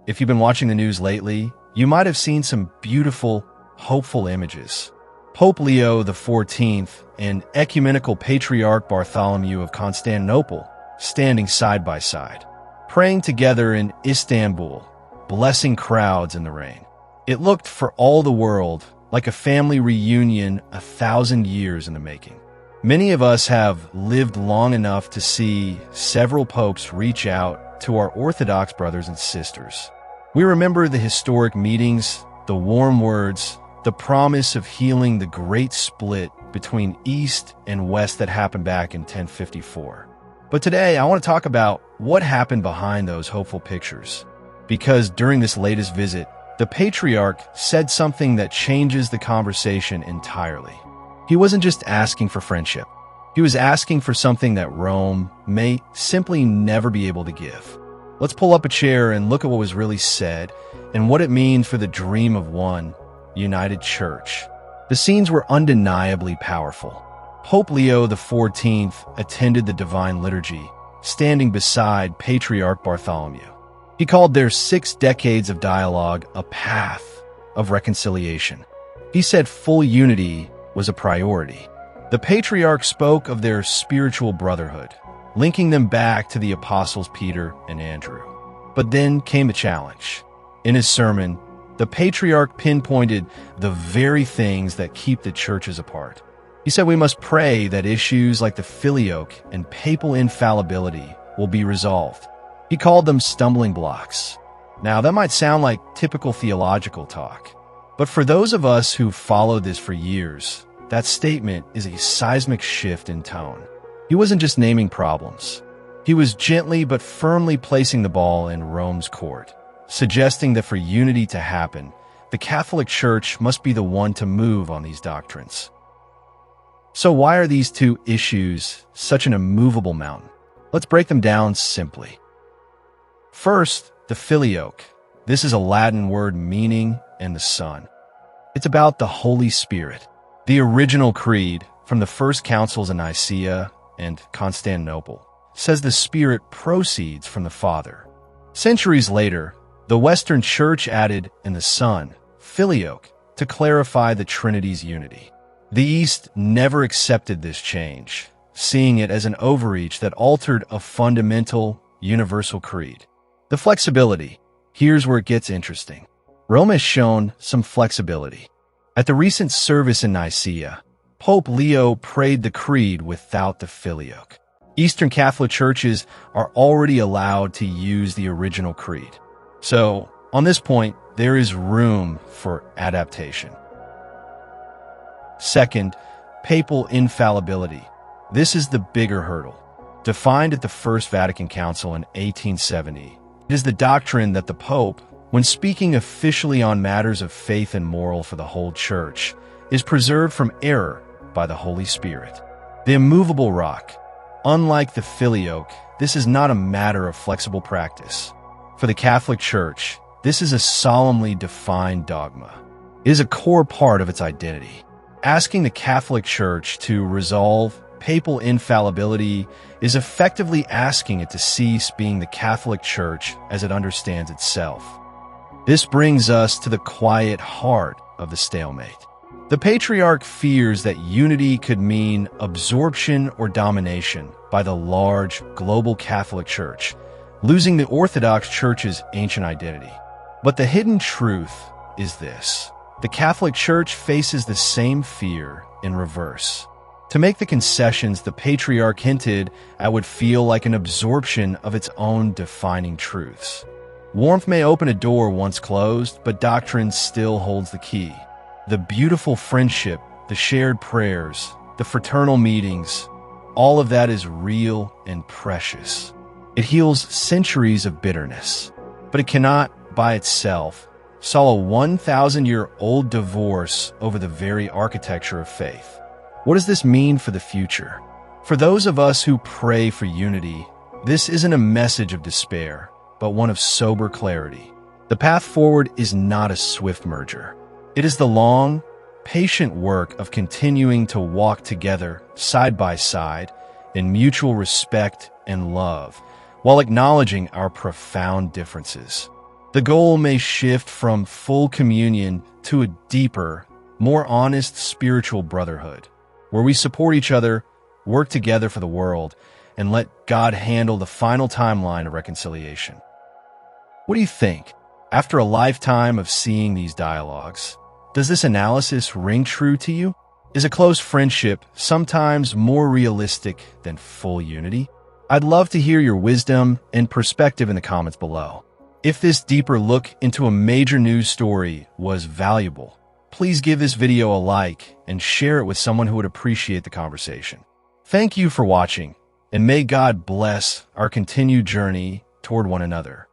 If you've been watching the news lately, you might have seen some beautiful, hopeful images. Pope Leo XIV and Ecumenical Patriarch Bartholomew of Constantinople standing side by side, praying together in Istanbul, blessing crowds in the rain. It looked for all the world like a family reunion 1,000 years in the making. Many of us have lived long enough to see several popes reach out to our Orthodox brothers and sisters. We remember the historic meetings, the warm words, the promise of healing the great split between East and West that happened back in 1054. But today, I want to talk about what happened behind those hopeful pictures. Because during this latest visit, the Patriarch said something that changes the conversation entirely. He wasn't just asking for friendship. He was asking for something that Rome may simply never be able to give. Let's pull up a chair and look at what was really said and what it means for the dream of one united church. The scenes were undeniably powerful. Pope Leo XIV attended the Divine Liturgy, standing beside Patriarch Bartholomew. He called their 6 decades of dialogue a path of reconciliation. He said full unity was a priority. The Patriarch spoke of their spiritual brotherhood, linking them back to the apostles Peter and Andrew. But then came a challenge. In his sermon, the Patriarch pinpointed the very things that keep the churches apart. He said we must pray that issues like the filioque and papal infallibility will be resolved. He called them stumbling blocks. Now, that might sound like typical theological talk, but for those of us who've followed this for years, that statement is a seismic shift in tone. He wasn't just naming problems. He was gently but firmly placing the ball in Rome's court, suggesting that for unity to happen, the Catholic Church must be the one to move on these doctrines. So why are these two issues such an immovable mountain? Let's break them down simply. First, the filioque. This is a Latin word meaning "and the Son." It's about the Holy Spirit. The original creed from the first councils in Nicaea and Constantinople says the Spirit proceeds from the Father. Centuries later, the Western Church added "in the Son," filioque, to clarify the Trinity's unity. The East never accepted this change, seeing it as an overreach that altered a fundamental, universal creed. The flexibility. Here's where it gets interesting. Rome has shown some flexibility. At the recent service in Nicaea, Pope Leo prayed the creed without the filioque. Eastern Catholic churches are already allowed to use the original creed. So, on this point, there is room for adaptation. Second, papal infallibility. This is the bigger hurdle. Defined at the First Vatican Council in 1870, it is the doctrine that the Pope, when speaking officially on matters of faith and moral for the whole Church, is preserved from error by the Holy Spirit. The immovable rock. Unlike the filioque, this is not a matter of flexible practice. For the Catholic Church, this is a solemnly defined dogma. It is a core part of its identity. Asking the Catholic Church to resolve papal infallibility is effectively asking it to cease being the Catholic Church as it understands itself. This brings us to the quiet heart of the stalemate. The Patriarch fears that unity could mean absorption or domination by the large, global Catholic Church, losing the Orthodox Church's ancient identity. But the hidden truth is this. The Catholic Church faces the same fear in reverse. To make the concessions the Patriarch hinted at would feel like an absorption of its own defining truths. Warmth may open a door once closed, but doctrine still holds the key. The beautiful friendship, the shared prayers, the fraternal meetings, all of that is real and precious. It heals centuries of bitterness, but it cannot, by itself, solve a 1,000-year-old divorce over the very architecture of faith. What does this mean for the future? For those of us who pray for unity, this isn't a message of despair, but one of sober clarity. The path forward is not a swift merger. It is the long, patient work of continuing to walk together, side by side, in mutual respect and love, while acknowledging our profound differences. The goal may shift from full communion to a deeper, more honest spiritual brotherhood, where we support each other, work together for the world, and let God handle the final timeline of reconciliation. What do you think? After a lifetime of seeing these dialogues, does this analysis ring true to you? Is a close friendship sometimes more realistic than full unity? I'd love to hear your wisdom and perspective in the comments below. If this deeper look into a major news story was valuable, please give this video a like and share it with someone who would appreciate the conversation. Thank you for watching, and may God bless our continued journey toward one another.